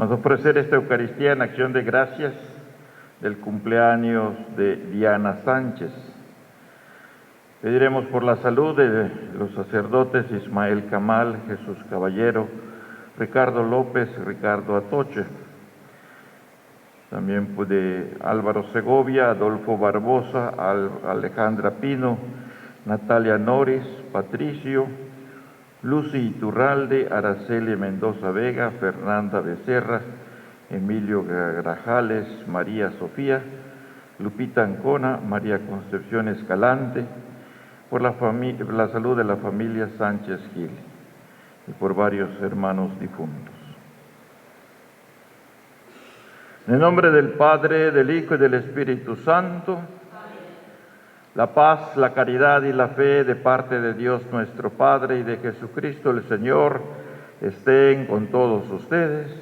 Vamos a ofrecer esta Eucaristía en acción de gracias del cumpleaños de Diana Sánchez. Pediremos por la salud de los sacerdotes Ismael Camal, Jesús Caballero, Ricardo López, Ricardo Atoche. También de Álvaro Segovia, Adolfo Barbosa, Alejandra Pino, Natalia Noris, Patricio, Lucy Iturralde, Araceli Mendoza Vega, Fernanda Becerra, Emilio Grajales, María Sofía, Lupita Ancona, María Concepción Escalante, por la salud de la familia Sánchez Gil y por varios hermanos difuntos. En el nombre del Padre, del Hijo y del Espíritu Santo, la paz, la caridad y la fe de parte de Dios nuestro Padre y de Jesucristo el Señor estén con todos ustedes.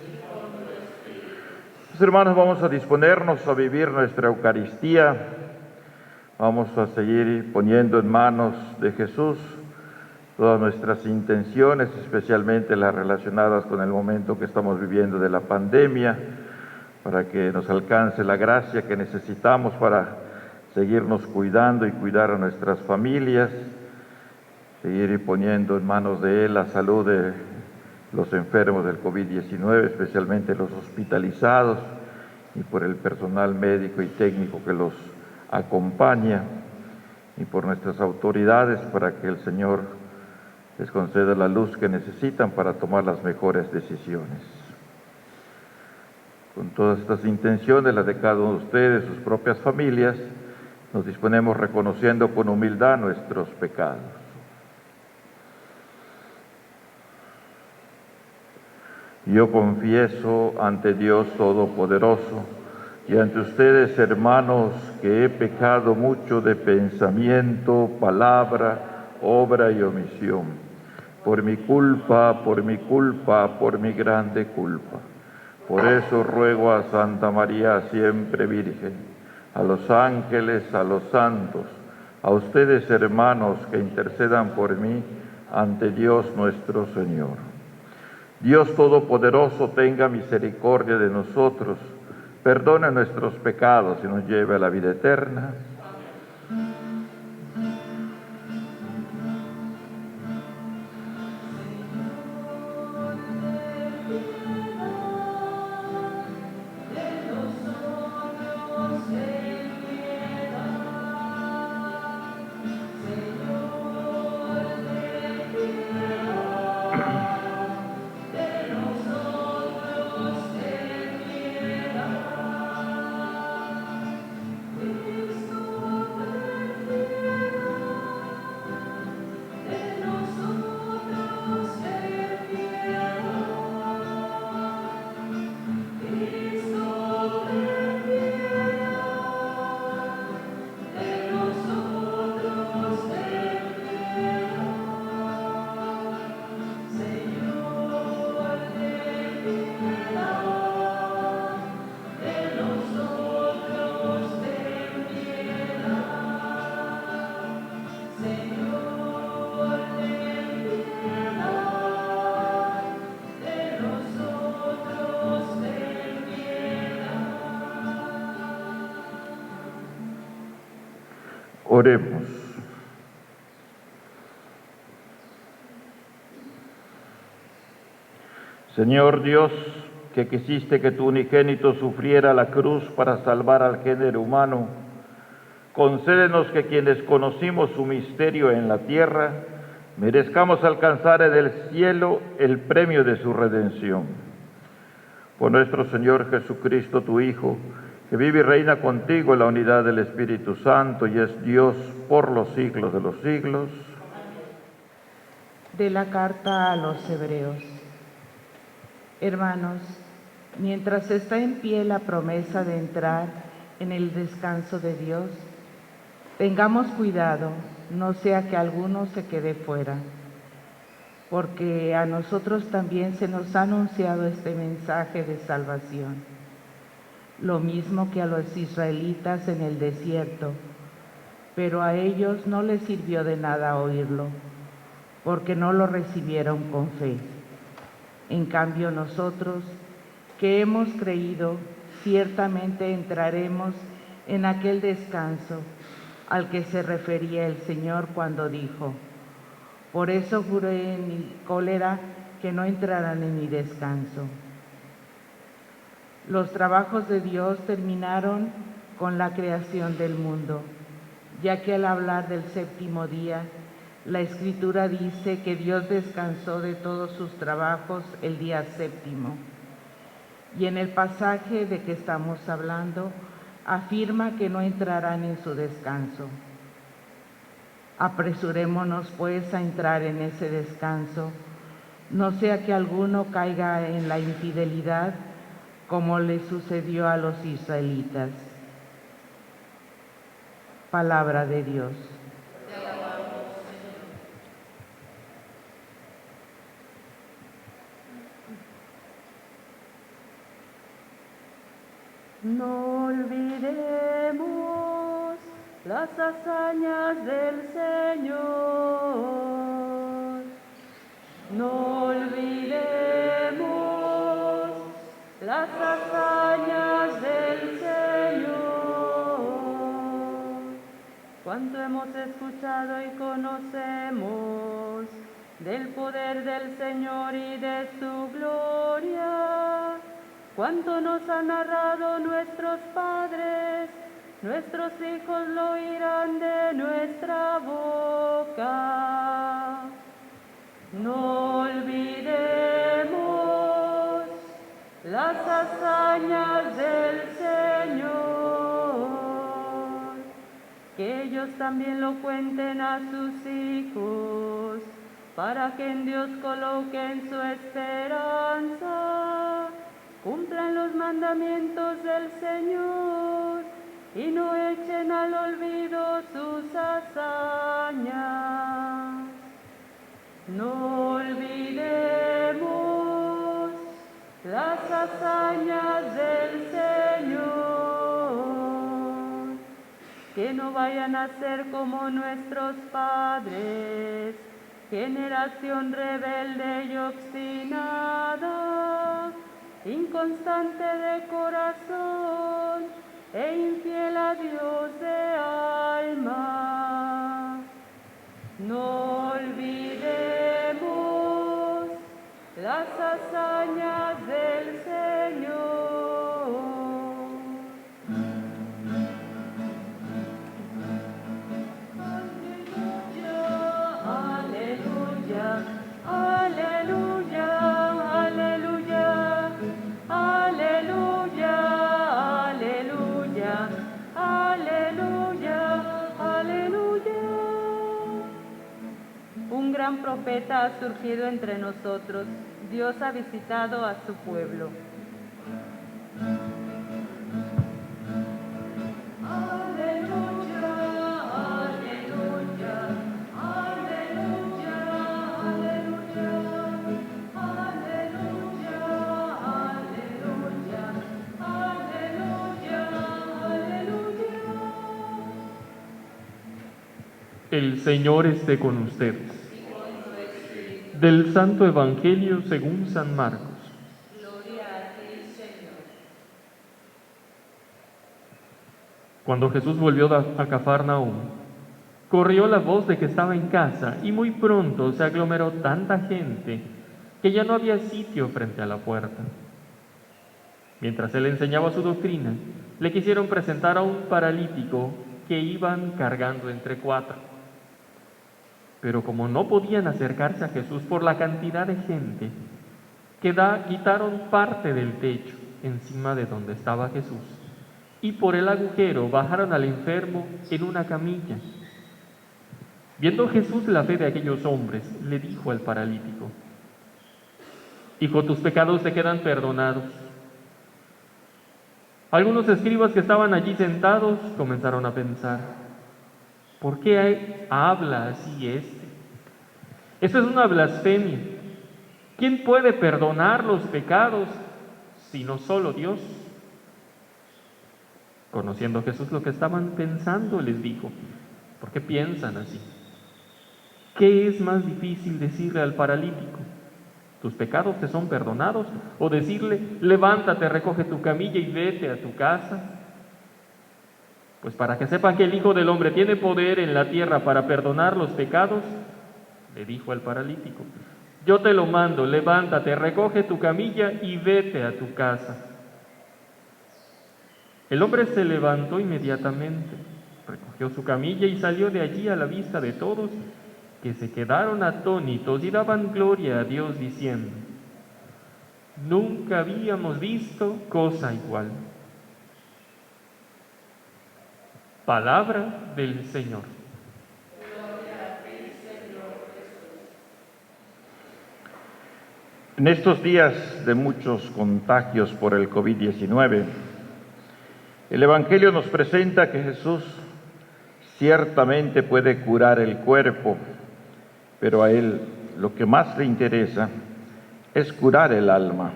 Mis hermanos, vamos a disponernos a vivir nuestra Eucaristía. Vamos a seguir poniendo en manos de Jesús todas nuestras intenciones, especialmente las relacionadas con el momento que estamos viviendo de la pandemia, para que nos alcance la gracia que necesitamos para seguirnos cuidando y cuidar a nuestras familias, seguir poniendo en manos de Él la salud de los enfermos del COVID-19, especialmente los hospitalizados, y por el personal médico y técnico que los acompaña, y por nuestras autoridades para que el Señor les conceda la luz que necesitan para tomar las mejores decisiones. Con todas estas intenciones, las de cada uno de ustedes, sus propias familias, nos disponemos reconociendo con humildad nuestros pecados. Yo confieso ante Dios Todopoderoso y ante ustedes, hermanos, que he pecado mucho de pensamiento, palabra, obra y omisión, por mi culpa, por mi grande culpa. Por eso ruego a Santa María, siempre Virgen, a los ángeles, a los santos, a ustedes, hermanos, que intercedan por mí ante Dios nuestro Señor. Dios Todopoderoso tenga misericordia de nosotros, perdone nuestros pecados y nos lleve a la vida eterna. Oremos. Señor Dios, que quisiste que tu unigénito sufriera la cruz para salvar al género humano, concédenos que quienes conocimos su misterio en la tierra, merezcamos alcanzar en el cielo el premio de su redención. Por nuestro Señor Jesucristo, tu Hijo, que vive y reina contigo en la unidad del Espíritu Santo y es Dios por los siglos de los siglos. De la carta a los Hebreos. Hermanos, mientras está en pie la promesa de entrar en el descanso de Dios, tengamos cuidado, no sea que alguno se quede fuera, porque a nosotros también se nos ha anunciado este mensaje de salvación, lo mismo que a los israelitas en el desierto, pero a ellos no les sirvió de nada oírlo, porque no lo recibieron con fe. En cambio nosotros, que hemos creído, ciertamente entraremos en aquel descanso al que se refería el Señor cuando dijo: por eso juré en mi cólera que no entrarán en mi descanso. Los trabajos de Dios terminaron con la creación del mundo, ya que al hablar del séptimo día, la Escritura dice que Dios descansó de todos sus trabajos el día séptimo. Y en el pasaje de que estamos hablando, afirma que no entrarán en su descanso. Apresurémonos pues a entrar en ese descanso, no sea que alguno caiga en la infidelidad, como le sucedió a los israelitas. Palabra de Dios. No olvidemos las hazañas del Señor. No olvidemos las hazañas del Señor. Cuánto hemos escuchado y conocemos del poder del Señor y de su gloria. Cuánto nos han narrado nuestros padres, nuestros hijos lo oirán de nuestra boca. No olvidemos las hazañas del Señor, que ellos también lo cuenten a sus hijos, para que en Dios coloquen su esperanza, cumplan los mandamientos del Señor y no echen al olvido sus hazañas. No olvidemos las hazañas del Señor, que no vayan a ser como nuestros padres, generación rebelde y obstinada, inconstante de corazón e infiel a Dios de alma. No olvidemos las hazañas del Señor. Aleluya, aleluya, aleluya, aleluya, aleluya, aleluya, aleluya. Un gran profeta ha surgido entre nosotros. Dios ha visitado a su pueblo. Aleluya, aleluya, aleluya, aleluya, aleluya, aleluya, aleluya. El Señor esté con ustedes. Del Santo Evangelio según San Marcos. Gloria a ti, Señor. Cuando Jesús volvió a Cafarnaúm, corrió la voz de que estaba en casa y muy pronto se aglomeró tanta gente que ya no había sitio frente a la puerta. Mientras él enseñaba su doctrina, le quisieron presentar a un paralítico que iban cargando entre 4. Pero como no podían acercarse a Jesús por la cantidad de gente, quitaron parte del techo encima de donde estaba Jesús y por el agujero bajaron al enfermo en una camilla. Viendo Jesús la fe de aquellos hombres, le dijo al paralítico: Hijo, tus pecados te quedan perdonados. Algunos escribas que estaban allí sentados comenzaron a pensar: ¿por qué habla así este? Eso es una blasfemia. ¿Quién puede perdonar los pecados sino solo Dios? Conociendo Jesús lo que estaban pensando, les dijo: ¿por qué piensan así? ¿Qué es más difícil decirle al paralítico? tus pecados te son perdonados, o decirle, levántate, recoge tu camilla y vete a tu casa. Pues para que sepan que el Hijo del Hombre tiene poder en la tierra para perdonar los pecados, le dijo al paralítico, yo te lo mando, levántate, recoge tu camilla y vete a tu casa. El hombre se levantó inmediatamente, recogió su camilla y salió de allí a la vista de todos, que se quedaron atónitos y daban gloria a Dios diciendo, nunca habíamos visto cosa igual. Palabra del Señor. En estos días de muchos contagios por el COVID-19, el Evangelio nos presenta que Jesús ciertamente puede curar el cuerpo, pero a Él lo que más le interesa es curar el alma.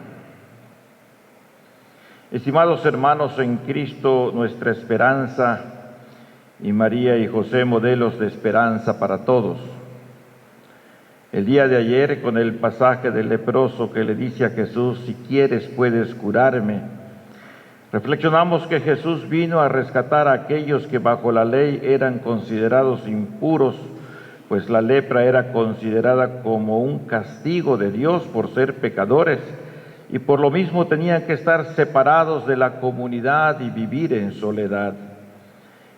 Estimados hermanos en Cristo, nuestra esperanza, y María y José, modelos de esperanza para todos. El día de ayer, con el pasaje del leproso que le dice a Jesús, si quieres puedes curarme, reflexionamos que Jesús vino a rescatar a aquellos que bajo la ley eran considerados impuros, pues la lepra era considerada como un castigo de Dios por ser pecadores, y por lo mismo tenían que estar separados de la comunidad y vivir en soledad.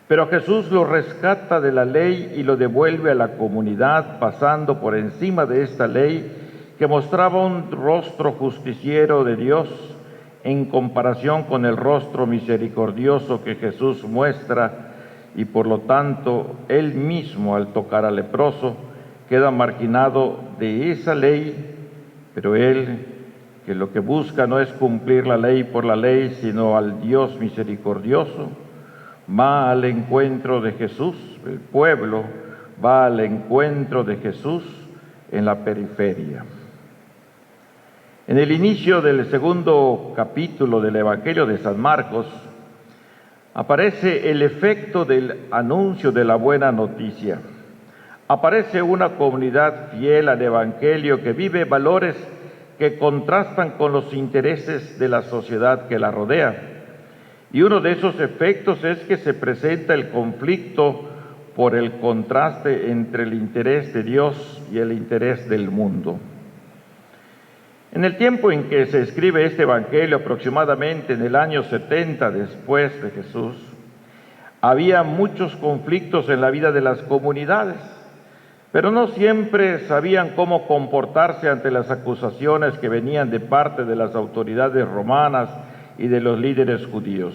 Pero Jesús lo rescata de la ley y lo devuelve a la comunidad, pasando por encima de esta ley que mostraba un rostro justiciero de Dios en comparación con el rostro misericordioso que Jesús muestra, y por lo tanto Él mismo, al tocar al leproso, queda marginado de esa ley, pero Él, que lo que busca no es cumplir la ley por la ley, sino al Dios misericordioso, va al encuentro de Jesús. El pueblo va al encuentro de Jesús en la periferia. En el inicio del segundo capítulo del Evangelio de San Marcos, aparece el efecto del anuncio de la buena noticia. Aparece una comunidad fiel al Evangelio que vive valores que contrastan con los intereses de la sociedad que la rodea. Y uno de esos efectos es que se presenta el conflicto por el contraste entre el interés de Dios y el interés del mundo. En el tiempo en que se escribe este Evangelio, aproximadamente en el año 70 después de Jesús, había muchos conflictos en la vida de las comunidades, pero no siempre sabían cómo comportarse ante las acusaciones que venían de parte de las autoridades romanas y de los líderes judíos.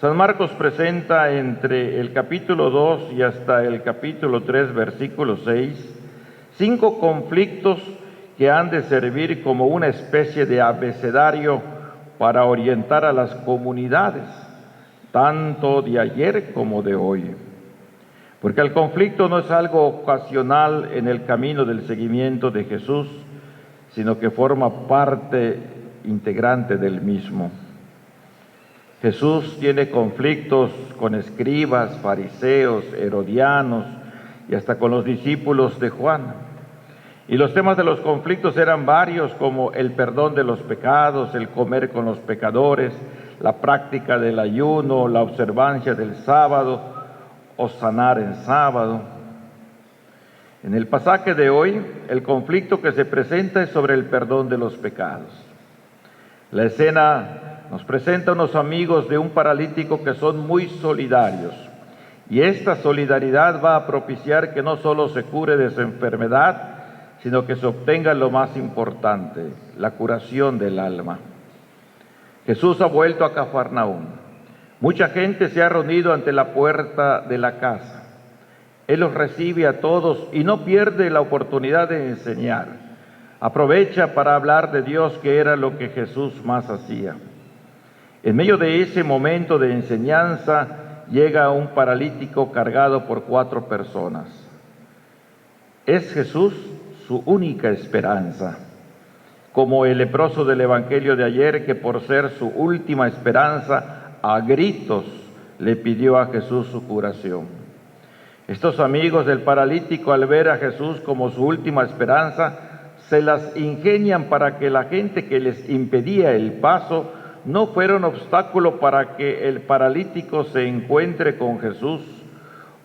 San Marcos presenta entre el capítulo 2 y hasta el capítulo 3, versículo 6, 5 conflictos que han de servir como una especie de abecedario para orientar a las comunidades, tanto de ayer como de hoy. Porque el conflicto no es algo ocasional en el camino del seguimiento de Jesús, sino que forma parte integrante del mismo. Jesús tiene conflictos con escribas, fariseos, herodianos y hasta con los discípulos de Juan. Y los temas de los conflictos eran varios, como el perdón de los pecados, el comer con los pecadores, la práctica del ayuno, la observancia del sábado o sanar en sábado. En el pasaje de hoy, el conflicto que se presenta es sobre el perdón de los pecados. La escena nos presenta unos amigos de un paralítico que son muy solidarios, y esta solidaridad va a propiciar que no solo se cure de su enfermedad, sino que se obtenga lo más importante, la curación del alma. Jesús ha vuelto a Cafarnaúm. Mucha gente se ha reunido ante la puerta de la casa. Él los recibe a todos y no pierde la oportunidad de enseñar. Aprovecha para hablar de Dios, que era lo que Jesús más hacía. En medio de ese momento de enseñanza, llega un paralítico cargado por 4 personas. Es Jesús su única esperanza, como el leproso del Evangelio de ayer, que por ser su última esperanza, a gritos le pidió a Jesús su curación. Estos amigos del paralítico, al ver a Jesús como su última esperanza, se las ingenian para que la gente que les impedía el paso no fuera un obstáculo para que el paralítico se encuentre con Jesús,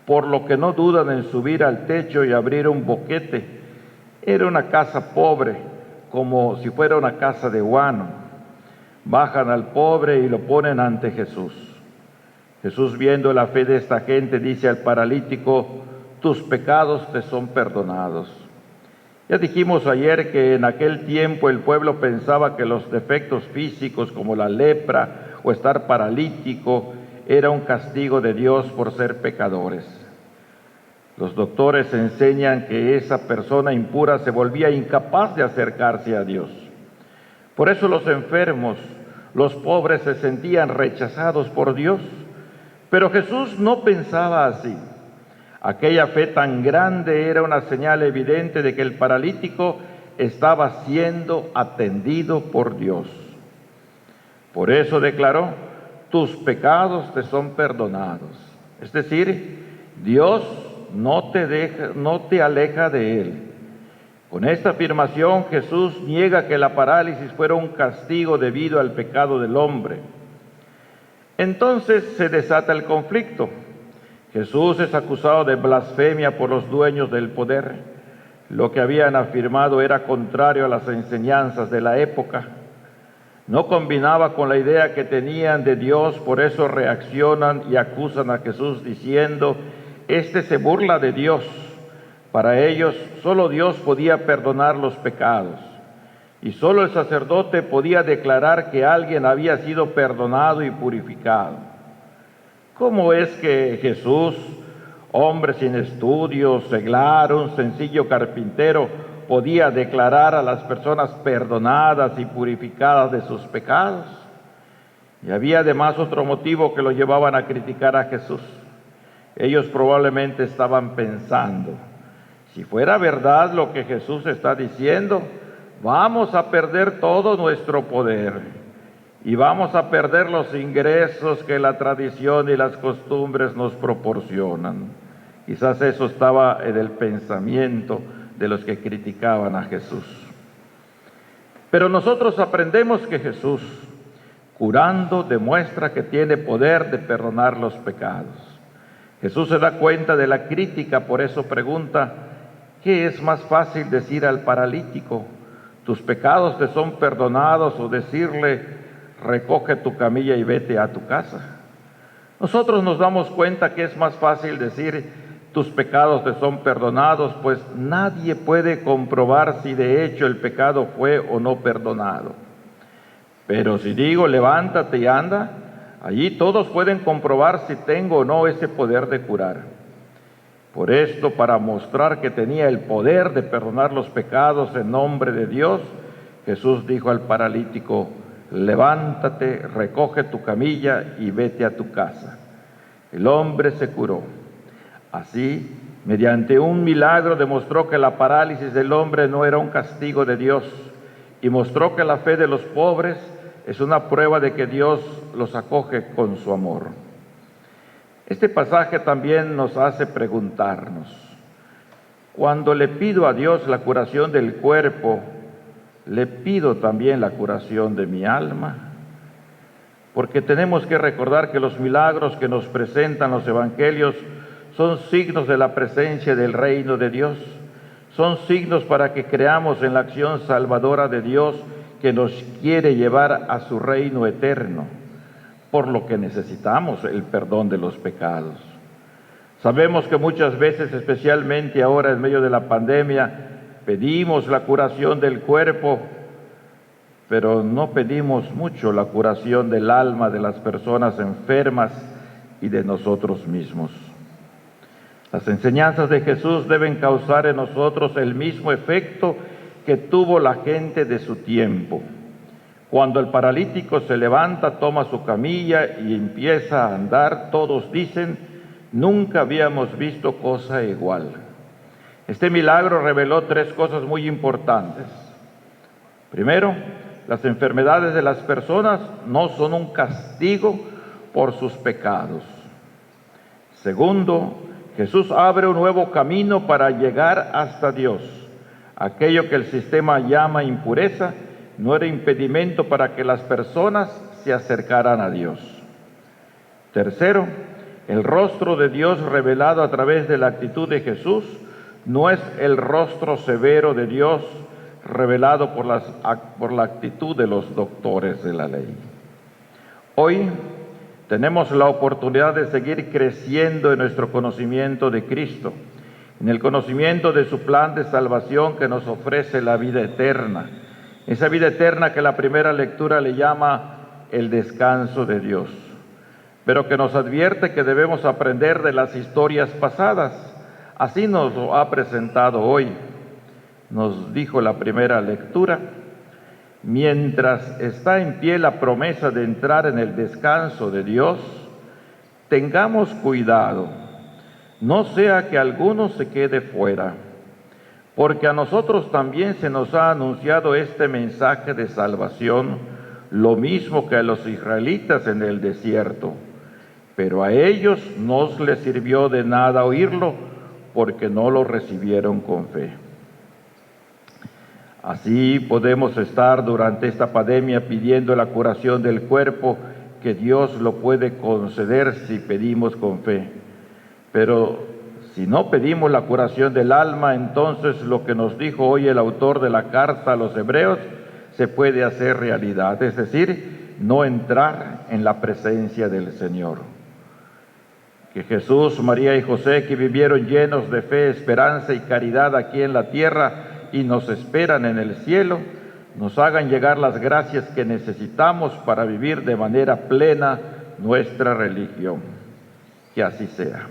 por lo que no dudan en subir al techo y abrir un boquete. Era una casa pobre, como si fuera una casa de guano. Bajan al pobre y lo ponen ante Jesús. Jesús, viendo la fe de esta gente, dice al paralítico: tus pecados te son perdonados. Ya dijimos ayer que en aquel tiempo el pueblo pensaba que los defectos físicos como la lepra o estar paralítico era un castigo de Dios por ser pecadores. Los doctores enseñan que esa persona impura se volvía incapaz de acercarse a Dios. Por eso los enfermos, los pobres se sentían rechazados por Dios. Pero Jesús no pensaba así. Aquella fe tan grande era una señal evidente de que el paralítico estaba siendo atendido por Dios. Por eso declaró: tus pecados te son perdonados. Es decir, Dios no te aleja de Él. Con esta afirmación Jesús niega que la parálisis fuera un castigo debido al pecado del hombre. Entonces se desata el conflicto. Jesús es acusado de blasfemia por los dueños del poder. Lo que habían afirmado era contrario a las enseñanzas de la época. No combinaba con la idea que tenían de Dios, por eso reaccionan y acusan a Jesús diciendo: este se burla de Dios. Para ellos, solo Dios podía perdonar los pecados. Y solo el sacerdote podía declarar que alguien había sido perdonado y purificado. ¿Cómo es que Jesús, hombre sin estudios, seglar, un sencillo carpintero, podía declarar a las personas perdonadas y purificadas de sus pecados? Y había además otro motivo que lo llevaban a criticar a Jesús. Ellos probablemente estaban pensando: si fuera verdad lo que Jesús está diciendo, vamos a perder todo nuestro poder y vamos a perder los ingresos que la tradición y las costumbres nos proporcionan. Quizás eso estaba en el pensamiento de los que criticaban a Jesús. Pero nosotros aprendemos que Jesús, curando, demuestra que tiene poder de perdonar los pecados. Jesús se da cuenta de la crítica, por eso pregunta: ¿qué es más fácil decir al paralítico: tus pecados te son perdonados, o decirle: recoge tu camilla y vete a tu casa? Nosotros nos damos cuenta que es más fácil decir: tus pecados te son perdonados, pues nadie puede comprobar si de hecho el pecado fue o no perdonado. Pero si digo: levántate y anda, allí todos pueden comprobar si tengo o no ese poder de curar. Por esto, para mostrar que tenía el poder de perdonar los pecados en nombre de Dios, Jesús dijo al paralítico: levántate, recoge tu camilla y vete a tu casa. El hombre se curó. Así, mediante un milagro, demostró que la parálisis del hombre no era un castigo de Dios, y mostró que la fe de los pobres es una prueba de que Dios los acoge con su amor. Este pasaje también nos hace preguntarnos: cuando le pido a Dios la curación del cuerpo, ¿le pido también la curación de mi alma? Porque tenemos que recordar que los milagros que nos presentan los evangelios son signos de la presencia del reino de Dios. Son signos para que creamos en la acción salvadora de Dios, que nos quiere llevar a su reino eterno, por lo que necesitamos el perdón de los pecados. Sabemos que muchas veces, especialmente ahora en medio de la pandemia, pedimos la curación del cuerpo, pero no pedimos mucho la curación del alma de las personas enfermas y de nosotros mismos. Las enseñanzas de Jesús deben causar en nosotros el mismo efecto que tuvo la gente de su tiempo. Cuando el paralítico se levanta, toma su camilla y empieza a andar, todos dicen: nunca habíamos visto cosa igual. Este milagro reveló tres cosas muy importantes. Primero, las enfermedades de las personas no son un castigo por sus pecados. Segundo, Jesús abre un nuevo camino para llegar hasta Dios. Aquello que el sistema llama impureza no era impedimento para que las personas se acercaran a Dios. Tercero, el rostro de Dios revelado a través de la actitud de Jesús no es el rostro severo de Dios revelado por la actitud de los doctores de la ley. Hoy tenemos la oportunidad de seguir creciendo en nuestro conocimiento de Cristo, en el conocimiento de su plan de salvación que nos ofrece la vida eterna. Esa vida eterna que la primera lectura le llama el descanso de Dios, pero que nos advierte que debemos aprender de las historias pasadas. Así nos lo ha presentado hoy. Nos dijo la primera lectura: mientras está en pie la promesa de entrar en el descanso de Dios, tengamos cuidado, no sea que alguno se quede fuera, porque a nosotros también se nos ha anunciado este mensaje de salvación, lo mismo que a los israelitas en el desierto, pero a ellos no les sirvió de nada oírlo, porque no lo recibieron con fe. Así podemos estar durante esta pandemia pidiendo la curación del cuerpo, que Dios lo puede conceder si pedimos con fe. Pero si no pedimos la curación del alma, entonces lo que nos dijo hoy el autor de la carta a los Hebreos se puede hacer realidad, es decir, no entrar en la presencia del Señor. Que Jesús, María y José, que vivieron llenos de fe, esperanza y caridad aquí en la tierra y nos esperan en el cielo, nos hagan llegar las gracias que necesitamos para vivir de manera plena nuestra religión. Que así sea.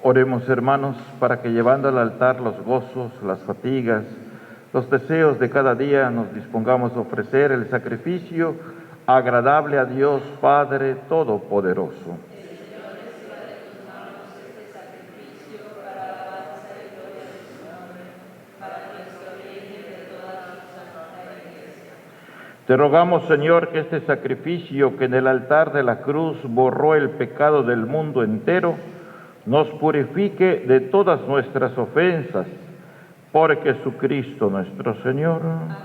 Oremos, hermanos, para que llevando al altar los gozos, las fatigas, los deseos de cada día, nos dispongamos a ofrecer el sacrificio agradable a Dios Padre Todopoderoso. Te rogamos, Señor, que este sacrificio que en el altar de la cruz borró el pecado del mundo entero, nos purifique de todas nuestras ofensas, por Jesucristo nuestro Señor. Amén.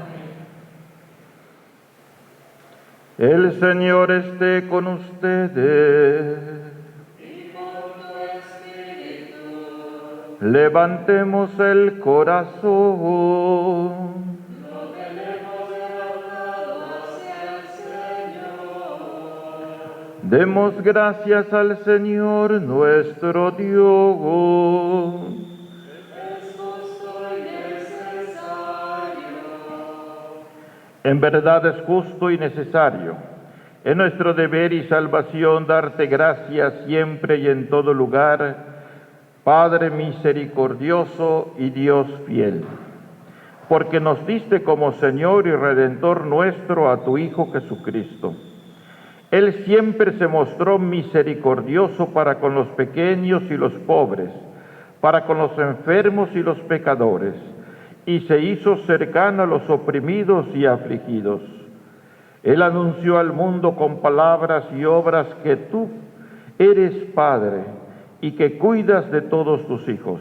El Señor esté con ustedes. Y con tu espíritu. Levantemos el corazón. Demos gracias al Señor nuestro Dios. Es justo y necesario. En verdad es justo y necesario. Es nuestro deber y salvación darte gracias siempre y en todo lugar, Padre misericordioso y Dios fiel, porque nos diste como Señor y Redentor nuestro a tu Hijo Jesucristo. Él siempre se mostró misericordioso para con los pequeños y los pobres, para con los enfermos y los pecadores, y se hizo cercano a los oprimidos y afligidos. Él anunció al mundo con palabras y obras que tú eres Padre y que cuidas de todos tus hijos.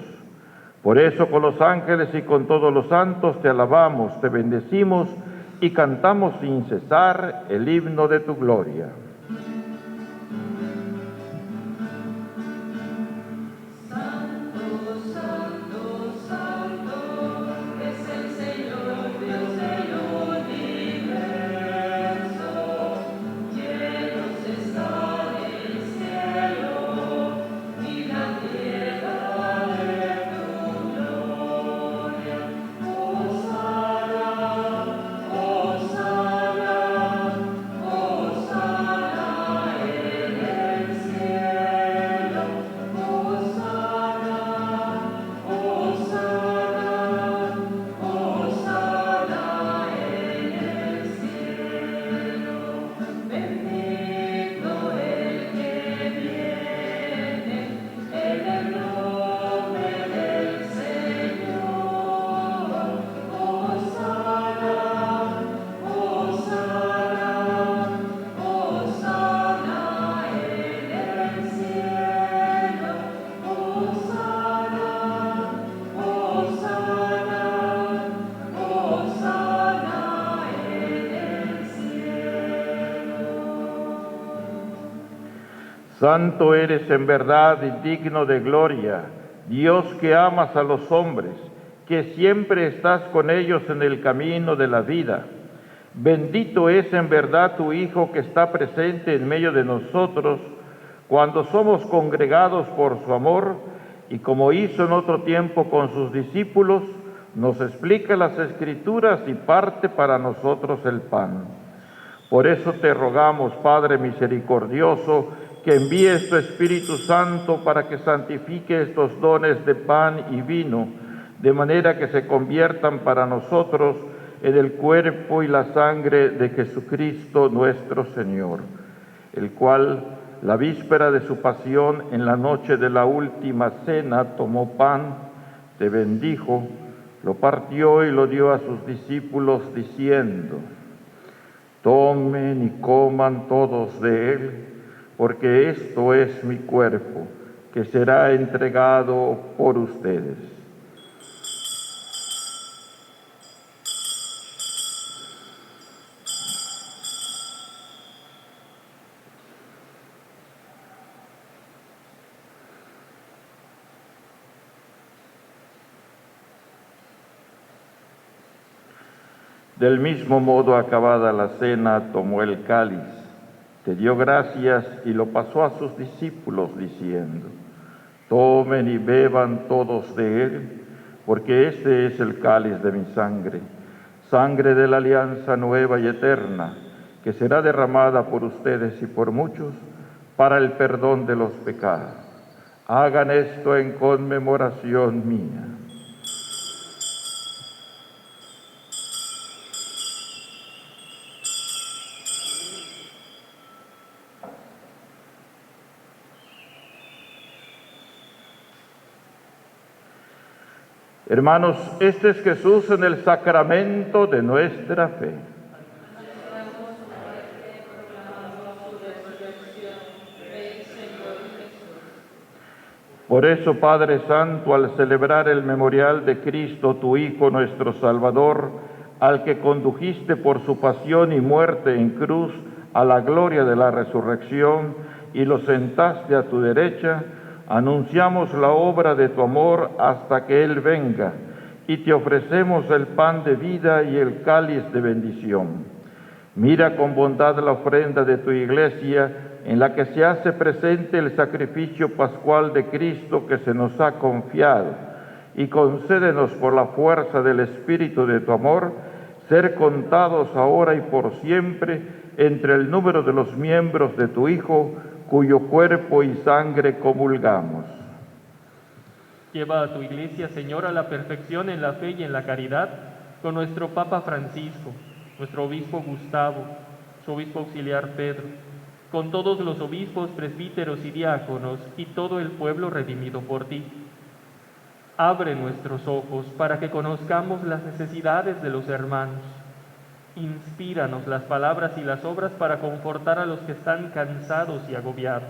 Por eso con los ángeles y con todos los santos te alabamos, te bendecimos y cantamos sin cesar el himno de tu gloria. Santo eres en verdad y digno de gloria, Dios que amas a los hombres, que siempre estás con ellos en el camino de la vida. Bendito es en verdad tu Hijo que está presente en medio de nosotros cuando somos congregados por su amor y como hizo en otro tiempo con sus discípulos, nos explica las Escrituras y parte para nosotros el pan. Por eso te rogamos, Padre misericordioso, que envíes tu Espíritu Santo para que santifique estos dones de pan y vino, de manera que se conviertan para nosotros en el cuerpo y la sangre de Jesucristo nuestro Señor, el cual, la víspera de su pasión, en la noche de la última cena, tomó pan, te bendijo, lo partió y lo dio a sus discípulos, diciendo: tomen y coman todos de él, porque esto es mi cuerpo, que será entregado por ustedes. Del mismo modo, acabada la cena, tomó el cáliz, te dio gracias y lo pasó a sus discípulos, diciendo: tomen y beban todos de él, porque este es el cáliz de mi sangre, sangre de la alianza nueva y eterna, que será derramada por ustedes y por muchos para el perdón de los pecados. Hagan esto en conmemoración mía. Hermanos, este es Jesús en el sacramento de nuestra fe. Por eso, Padre Santo, al celebrar el memorial de Cristo, tu Hijo, nuestro Salvador, al que condujiste por su pasión y muerte en cruz a la gloria de la resurrección y lo sentaste a tu derecha, anunciamos la obra de tu amor hasta que Él venga, y te ofrecemos el pan de vida y el cáliz de bendición. Mira con bondad la ofrenda de tu Iglesia, en la que se hace presente el sacrificio pascual de Cristo que se nos ha confiado, y concédenos por la fuerza del Espíritu de tu amor, ser contados ahora y por siempre entre el número de los miembros de tu Hijo, cuyo cuerpo y sangre comulgamos. Lleva a tu Iglesia, Señor, a la perfección en la fe y en la caridad, con nuestro Papa Francisco, nuestro Obispo Gustavo, su Obispo Auxiliar Pedro, con todos los obispos, presbíteros y diáconos, y todo el pueblo redimido por ti. Abre nuestros ojos para que conozcamos las necesidades de los hermanos. Inspíranos las palabras y las obras para confortar a los que están cansados y agobiados.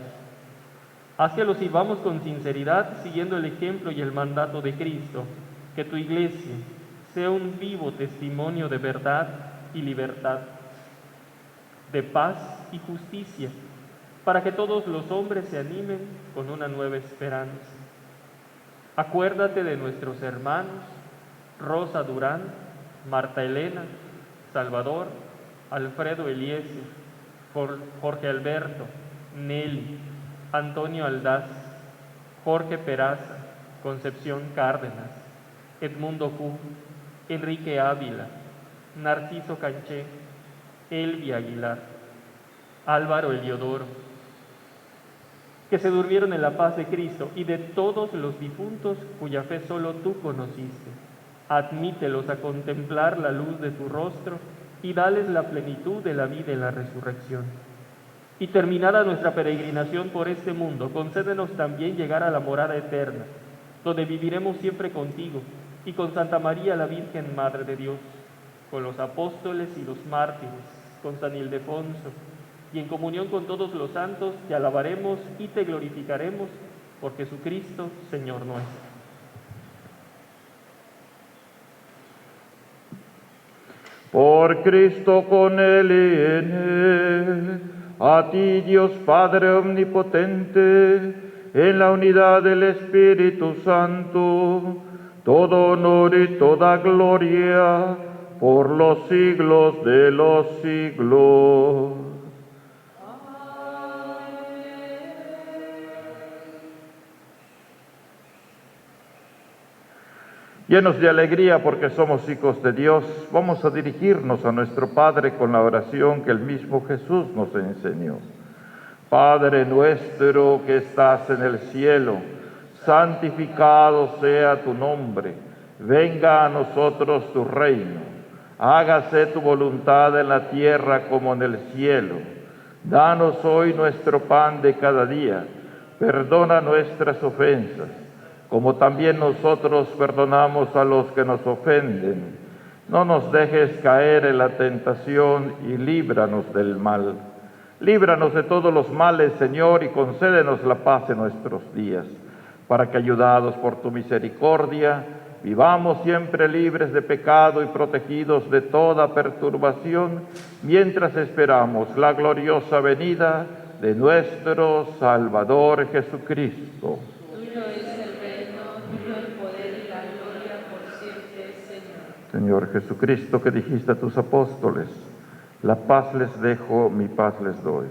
Haz que los sirvamos con sinceridad, siguiendo el ejemplo y el mandato de Cristo, que tu Iglesia sea un vivo testimonio de verdad y libertad, de paz y justicia, para que todos los hombres se animen con una nueva esperanza. Acuérdate de nuestros hermanos, Rosa Durán, Marta Elena, Salvador, Alfredo Eliezer, Jorge Alberto, Nelly, Antonio Aldaz, Jorge Peraza, Concepción Cárdenas, Edmundo Q, Enrique Ávila, Narciso Canché, Elvia Aguilar, Álvaro Eliodoro, que se durmieron en la paz de Cristo, y de todos los difuntos cuya fe solo tú conociste. Admítelos a contemplar la luz de tu rostro y dales la plenitud de la vida en la resurrección. Y terminada nuestra peregrinación por este mundo, concédenos también llegar a la morada eterna, donde viviremos siempre contigo y con Santa María la Virgen Madre de Dios, con los apóstoles y los mártires, con San Ildefonso, y en comunión con todos los santos te alabaremos y te glorificaremos por Jesucristo, Señor nuestro. Por Cristo, con Él y en Él, a ti, Dios Padre omnipotente, en la unidad del Espíritu Santo, todo honor y toda gloria por los siglos de los siglos. Llenos de alegría porque somos hijos de Dios, vamos a dirigirnos a nuestro Padre con la oración que el mismo Jesús nos enseñó. Padre nuestro que estás en el cielo, santificado sea tu nombre. Venga a nosotros tu reino. Hágase tu voluntad en la tierra como en el cielo. Danos hoy nuestro pan de cada día. Perdona nuestras ofensas, como también nosotros perdonamos a los que nos ofenden. No nos dejes caer en la tentación y líbranos del mal. Líbranos de todos los males, Señor, y concédenos la paz en nuestros días, para que, ayudados por tu misericordia, vivamos siempre libres de pecado y protegidos de toda perturbación, mientras esperamos la gloriosa venida de nuestro Salvador Jesucristo. Señor Jesucristo, que dijiste a tus apóstoles, la paz les dejo, mi paz les doy.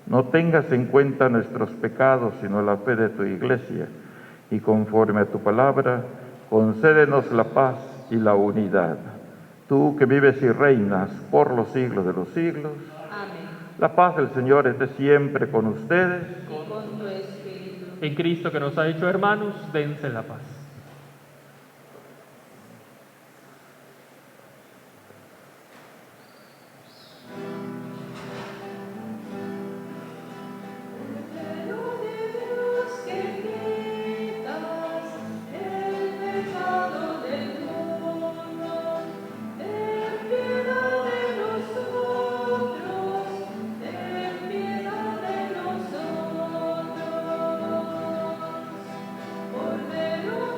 No tengas en cuenta nuestros pecados, sino la fe de tu Iglesia, y conforme a tu palabra, concédenos la paz y la unidad. Tú que vives y reinas por los siglos de los siglos. Amén. La paz del Señor esté siempre con ustedes. Y con tu espíritu. En Cristo que nos ha hecho hermanos, dense la paz. Cordero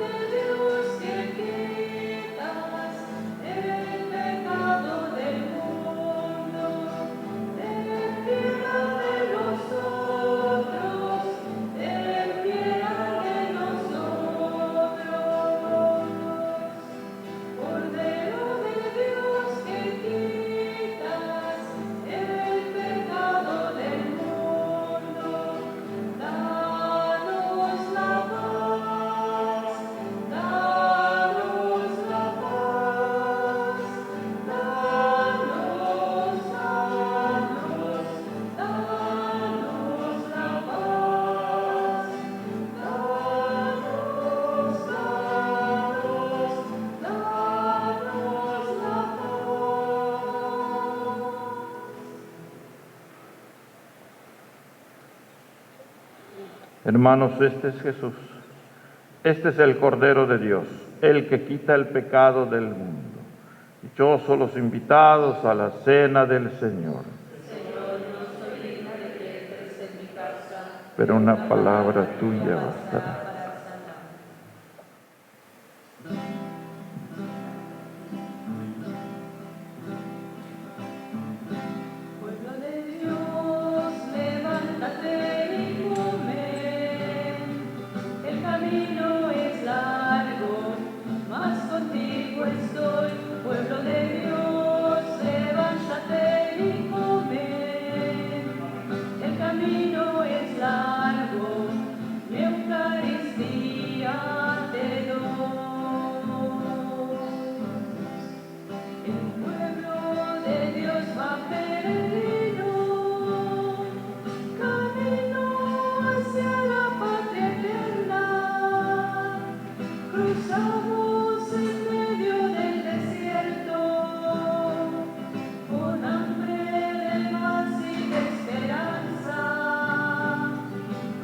Hermanos, este es Jesús. Este es el Cordero de Dios, el que quita el pecado del mundo. Dichosos los invitados a la cena del Señor. Señor, no soy digna de que entres en mi casa, Pero una palabra tuya bastará. para sanar. Pueblo de Dios, levántate y come. El camino es largo, mas contigo estoy. Pueblo de Dios, levántate y come. El camino es largo, mi Eucaristía te doy. El pueblo de Dios va peregrino, camino hacia la patria eterna. Cruzamos en medio del desierto, con hambre de paz y de esperanza.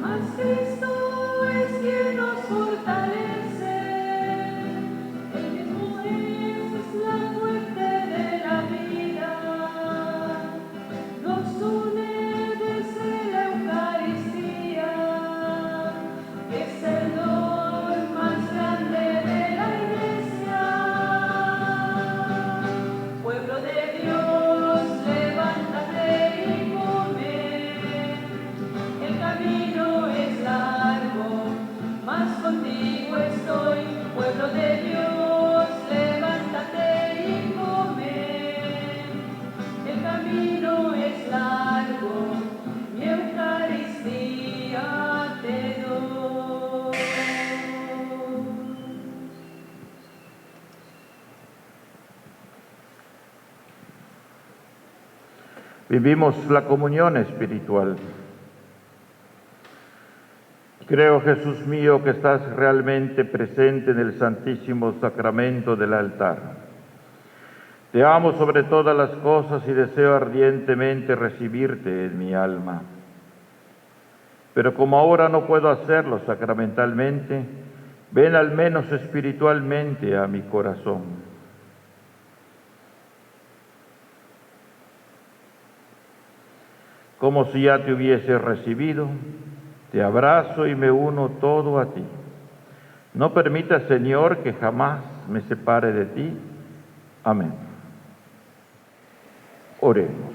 Mas Cristo es quien nos fortalece, Él mismo es la fuente de la vida. Nos une desde la Eucaristía, que es el don más grande de la Iglesia. Pueblo de Dios, levántate y come. El camino es largo, mas contigo estoy. Pueblo de Dios, levántate y come. El camino es largo, mi Eucaristía te doy. Vivimos la comunión espiritual. Creo, Jesús mío, que estás realmente presente en el Santísimo Sacramento del altar. Te amo sobre todas las cosas y deseo ardientemente recibirte en mi alma. Pero como ahora no puedo hacerlo sacramentalmente, ven al menos espiritualmente a mi corazón. Como si ya te hubiese recibido, te abrazo y me uno todo a ti. No permitas, Señor, que jamás me separe de ti. Amén. Oremos.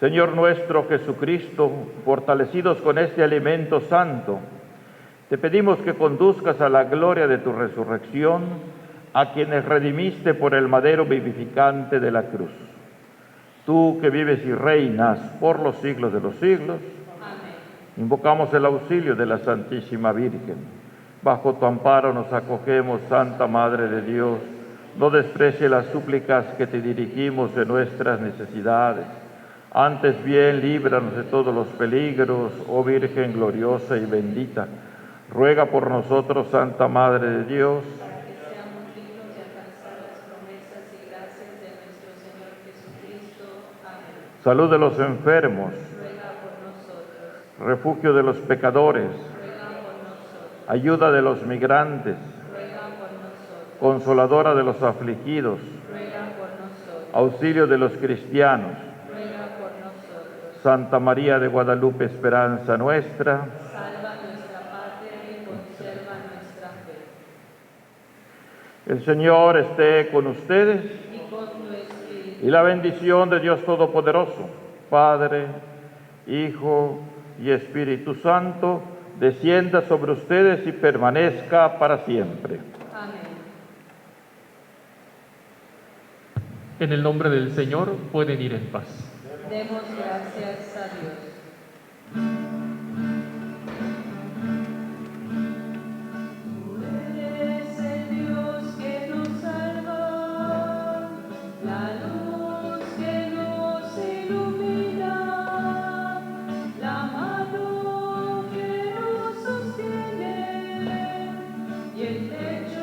Señor nuestro Jesucristo, fortalecidos con este alimento santo, te pedimos que conduzcas a la gloria de tu resurrección a quienes redimiste por el madero vivificante de la cruz. Tú que vives y reinas por los siglos de los siglos, Amén. invocamos el auxilio de la Santísima Virgen. Bajo tu amparo nos acogemos, Santa Madre de Dios. No desprecie las súplicas que te dirigimos en nuestras necesidades. Antes bien, líbranos de todos los peligros, oh Virgen gloriosa y bendita. Ruega por nosotros, Santa Madre de Dios, Para que seamos dignos de alcanzar las promesas y gracias de nuestro Señor Jesucristo. Amén. salud de los enfermos, Ruega por nosotros, refugio de los pecadores, ruega por nosotros, ayuda de los migrantes, ruega por nosotros, consoladora de los afligidos, ruega por nosotros, auxilio de los cristianos, ruega por nosotros. Santa María de Guadalupe, esperanza nuestra. Salva nuestra patria y conserva nuestra fe. El Señor esté con ustedes Y con tu espíritu. y la bendición de Dios Todopoderoso, Padre, Hijo y Espíritu Santo, descienda sobre ustedes y permanezca para siempre. Amén. En el nombre del Señor pueden ir en paz. Demos gracias a Dios. Tú eres el Dios que nos salva, la luz que nos ilumina, la mano que nos sostiene y el techo